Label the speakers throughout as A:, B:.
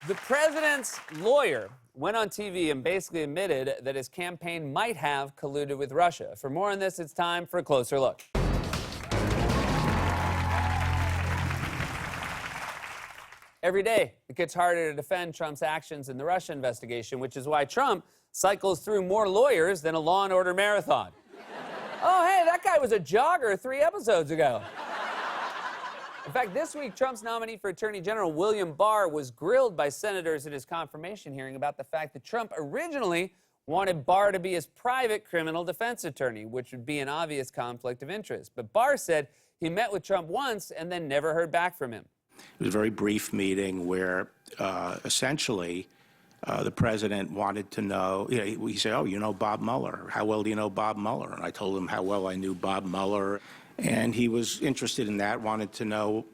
A: The president's lawyer went on TV and basically admitted that his campaign might have colluded with Russia. For more on this, it's time for a closer look. Every day, it gets harder to defend Trump's actions in the Russia investigation, which is why Trump cycles through more lawyers than a Law and Order marathon. Oh, hey, that guy was a jogger 3 episodes ago. In fact, this week, Trump's nominee for Attorney General, William Barr, was grilled by senators at his confirmation hearing about the fact that Trump originally wanted Barr to be his private criminal defense attorney, which would be an obvious conflict of interest. But Barr said he met with Trump once and then never heard back from him.
B: It was a very brief meeting where essentially the president wanted to know, he said, oh, you know Bob Mueller. How well do you know Bob Mueller? And I told him how well I knew Bob Mueller. And he was interested in that, wanted to know,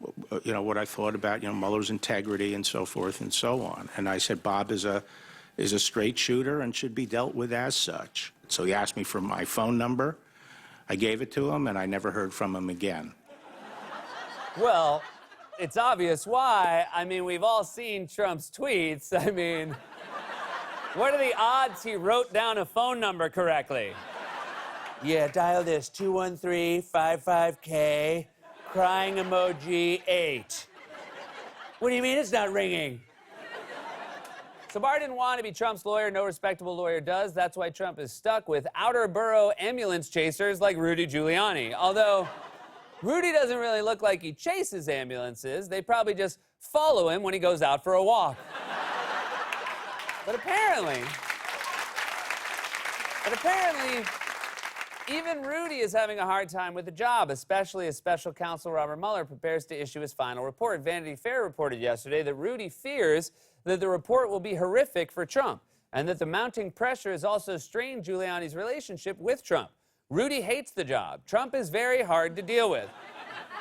B: what I thought about, Mueller's integrity and so forth and so on. And I said, Bob is a straight shooter and should be dealt with as such. So he asked me for my phone number. I gave it to him, and I never heard from him again.
A: Well, it's obvious why. I mean, we've all seen Trump's tweets. I mean, what are the odds he wrote down a phone number correctly? Yeah, dial this, 213-55K, crying emoji 8. What do you mean it's not ringing? So Barr didn't want to be Trump's lawyer. No respectable lawyer does. That's why Trump is stuck with outer borough ambulance chasers like Rudy Giuliani. Although Rudy doesn't really look like he chases ambulances. They probably just follow him when he goes out for a walk. But apparently, even Rudy is having a hard time with the job, especially as special counsel Robert Mueller prepares to issue his final report. Vanity Fair reported yesterday that Rudy fears that the report will be horrific for Trump and that the mounting pressure has also strained Giuliani's relationship with Trump. Rudy hates the job. Trump is very hard to deal with.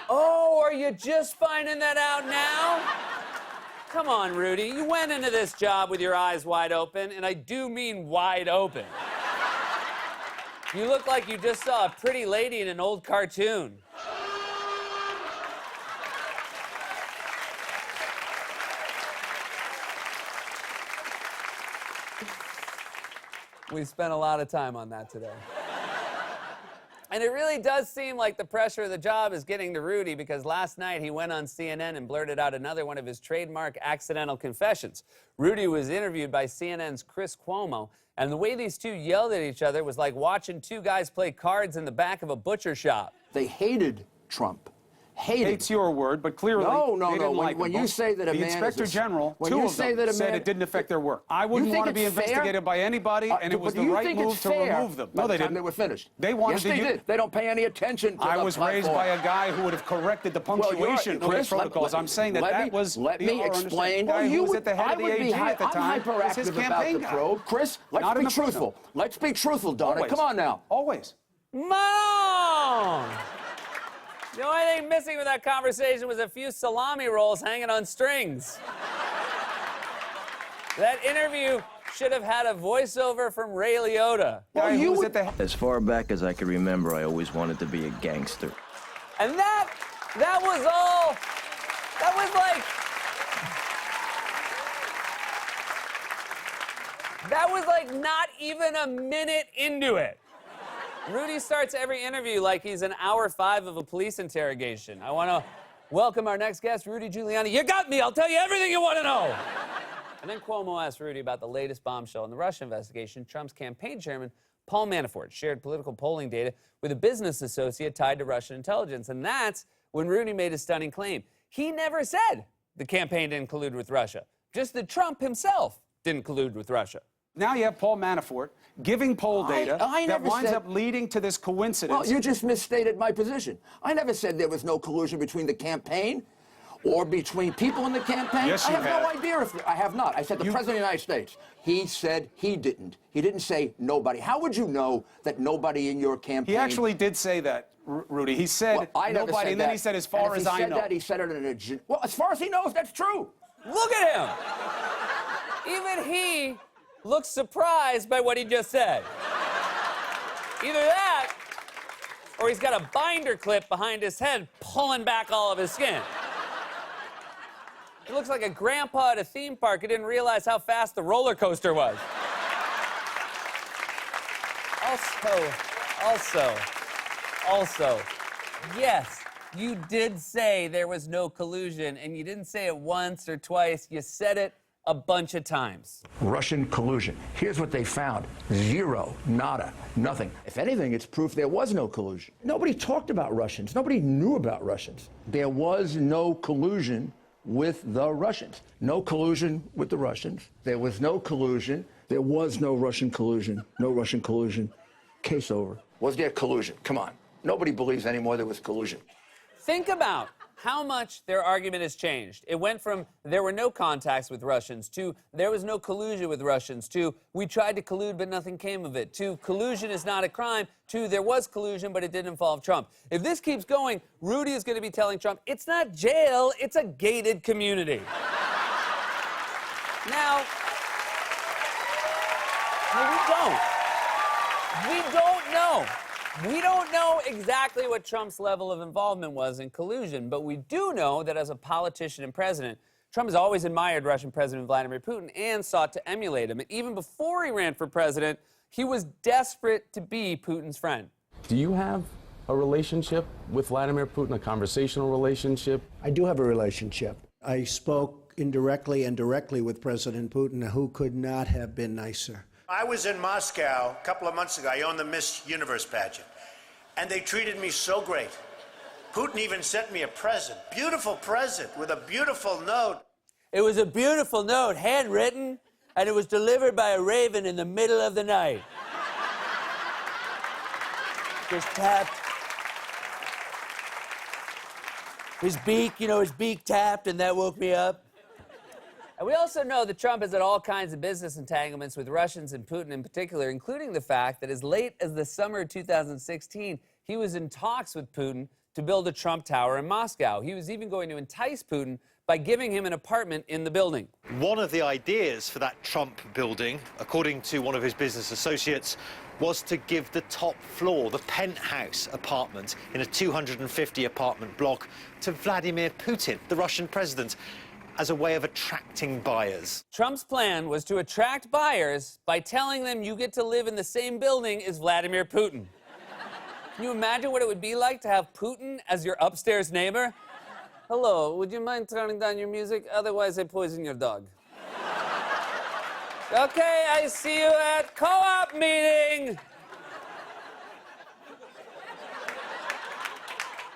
A: Oh, are you just finding that out now? Come on, Rudy. You went into this job with your eyes wide open, and I do mean wide open. You look like you just saw a pretty lady in an old cartoon. We spent a lot of time on that today. And it really does seem like the pressure of the job is getting to Rudy, because last night he went on CNN and blurted out another one of his trademark accidental confessions. Rudy was interviewed by CNN's Chris Cuomo, and the way these two yelled at each other was like watching two guys play cards in the back of a butcher shop.
C: They hated Trump.
D: Hate's your word, but clearly
C: no.
D: they didn't like
C: when
D: him.
C: you say that a
D: the
C: man
D: Inspector
C: is
D: General,
C: when
D: two
C: you
D: of
C: say
D: them
C: that a
D: said
C: man,
D: it didn't affect their work. I wouldn't want to be investigated by anybody, and it was the right move to remove them.
C: No,
D: they
C: didn't.
D: didn't.
C: They were finished.
D: They wanted to.
C: Yes, they did. They don't pay any attention to
D: I
C: the
D: was
C: platform.
D: raised by a guy who would have corrected the punctuation of the protocols. I'm saying that was
C: let me explain.
D: The guy who was at the head of the AG at the time was his campaign guy.
C: Probe. Chris, let's be truthful. Let's be truthful, Donna. Come on now.
D: Always.
A: Mom! The only thing missing with that conversation was a few salami rolls hanging on strings. That interview should have had a voiceover from Ray Liotta.
E: As far back as I can remember, I always wanted to be a gangster.
A: And that was all. That was like not even a minute into it. Rudy starts every interview like he's in hour 5 of a police interrogation. I want to welcome our next guest, Rudy Giuliani. You got me. I'll tell you everything you want to know. And then Cuomo asked Rudy about the latest bombshell in the Russia investigation. Trump's campaign chairman, Paul Manafort, shared political polling data with a business associate tied to Russian intelligence. And that's when Rudy made a stunning claim. He never said the campaign didn't collude with Russia, just that Trump himself didn't collude with Russia.
D: Now you have Paul Manafort giving poll data that winds up leading to this coincidence.
C: Well, you just misstated my position. I never said there was no collusion between the campaign or between people in the campaign.
D: Yes, you
C: have no idea if I have not. I said the President of the United States. He said he didn't. He didn't say nobody. How would you know that nobody in your campaign...
D: He actually did say that, Rudy. He said nobody, and then he said, as far as I know.
C: He said it in a... Well, as far as he knows, that's true.
A: Look at him. Even he looks surprised by what he just said. Either that, or he's got a binder clip behind his head pulling back all of his skin. He looks like a grandpa at a theme park who didn't realize how fast the roller coaster was. Also, yes, you did say there was no collusion, and you didn't say it once or twice. You said it a bunch of times.
C: Russian collusion. Here's what they found. Zero, nada, nothing. If anything, it's proof there was no collusion. Nobody talked about Russians. Nobody knew about Russians. There was no collusion with the Russians. No collusion with the Russians. There was no collusion. There was no Russian collusion. No Russian collusion. Case over. Was there collusion? Come on. Nobody believes anymore there was collusion.
A: Think about how much their argument has changed. It went from there were no contacts with Russians to there was no collusion with Russians to we tried to collude but nothing came of it to collusion is not a crime to there was collusion but it didn't involve Trump. If this keeps going, Rudy is going to be telling Trump it's not jail, it's a gated community. Now, we don't know. We don't know exactly what Trump's level of involvement was in collusion, but we do know that as a politician and president, Trump has always admired Russian President Vladimir Putin and sought to emulate him. And even before he ran for president, he was desperate to be Putin's friend.
F: Do you have a relationship with Vladimir Putin, a conversational relationship?
G: I do have a relationship. I spoke indirectly and directly with President Putin, who could not have been nicer.
H: I was in Moscow a couple of months ago. I owned the Miss Universe pageant. And they treated me so great. Putin even sent me a present, beautiful present, with a beautiful note.
A: It was a beautiful note, handwritten, and it was delivered by a raven in the middle of the night. Just tapped. His beak tapped, and that woke me up. And we also know that Trump has had all kinds of business entanglements with Russians and Putin in particular, including the fact that as late as the summer of 2016, he was in talks with Putin to build a Trump Tower in Moscow. He was even going to entice Putin by giving him an apartment in the building.
I: One of the ideas for that Trump building, according to one of his business associates, was to give the top floor, the penthouse apartment in a 250 apartment block, to Vladimir Putin, the Russian president, as a way of attracting buyers.
A: Trump's plan was to attract buyers by telling them you get to live in the same building as Vladimir Putin. Can you imagine what it would be like to have Putin as your upstairs neighbor? Hello, would you mind turning down your music? Otherwise, I poison your dog. Okay, I see you at co-op meeting.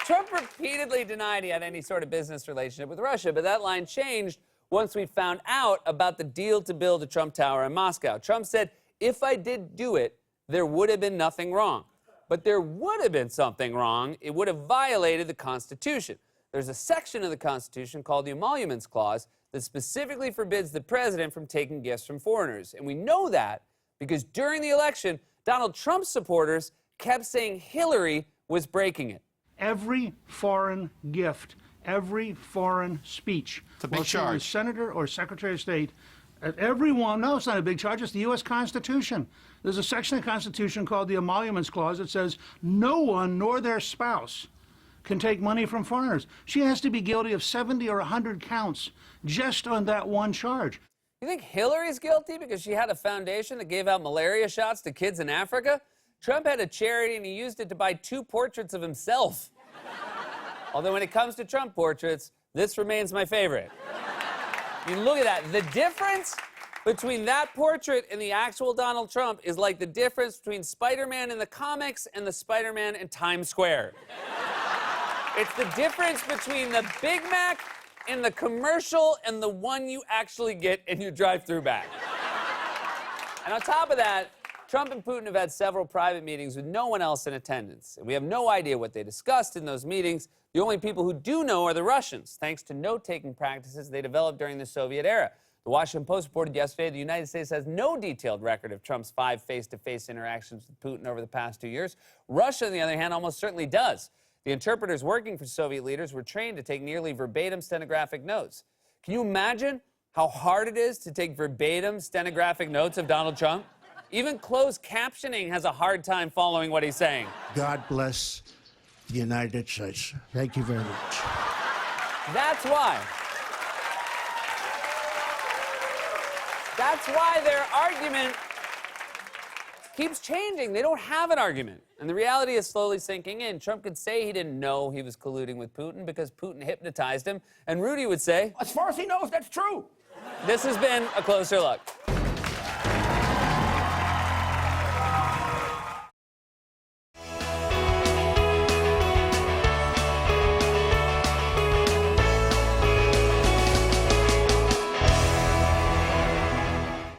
A: Trump repeatedly denied he had any sort of business relationship with Russia, but that line changed once we found out about the deal to build a Trump Tower in Moscow. Trump said, if I did do it, there would have been nothing wrong. But there would have been something wrong. It would have violated the Constitution. There's a section of the Constitution called the Emoluments Clause that specifically forbids the president from taking gifts from foreigners. And we know that because during the election, Donald Trump's supporters kept saying Hillary was breaking it.
J: Every foreign gift, every foreign speech, whether you're a senator or secretary of state, everyone, no, it's not a big charge, it's the U.S. Constitution. There's a section of the Constitution called the Emoluments Clause that says no one nor their spouse can take money from foreigners. She has to be guilty of 70 or 100 counts just on that one charge.
A: You think Hillary's guilty because she had a foundation that gave out malaria shots to kids in Africa? Trump had a charity and he used it to buy 2 portraits of himself. Although when it comes to Trump portraits, this remains my favorite. I mean, look at that. The difference between that portrait and the actual Donald Trump is like the difference between Spider-Man in the comics and the Spider-Man in Times Square. It's the difference between the Big Mac in the commercial and the one you actually get in your drive-through bag. And on top of that, Trump and Putin have had several private meetings with no one else in attendance. And we have no idea what they discussed in those meetings. The only people who do know are the Russians, thanks to note-taking practices they developed during the Soviet era. The Washington Post reported yesterday the United States has no detailed record of Trump's 5 face-to-face interactions with Putin over the past 2 years. Russia, on the other hand, almost certainly does. The interpreters working for Soviet leaders were trained to take nearly verbatim stenographic notes. Can you imagine how hard it is to take verbatim stenographic notes of Donald Trump? Even closed captioning has a hard time following what he's saying.
G: God bless the United States. Thank you very much.
A: That's why. That's why their argument keeps changing. They don't have an argument. And the reality is slowly sinking in. Trump could say he didn't know he was colluding with Putin because Putin hypnotized him. And Rudy would say,
C: As far as he knows, that's true.
A: this has been A Closer Look.